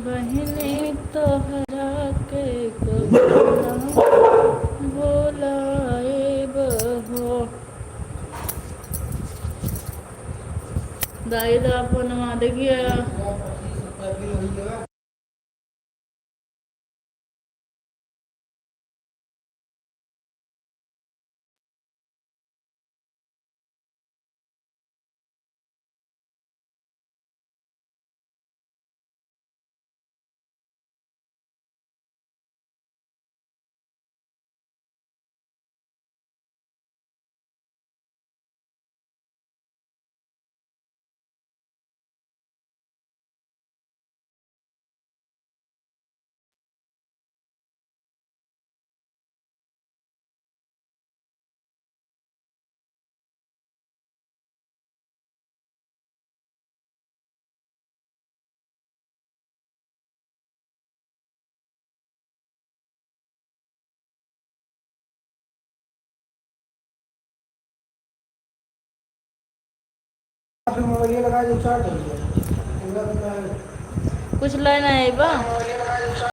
बहिनी तोहरा के कबो ना भुलाएब हो। दाई दा फोनमा देखिए। कुछ लेना है बा।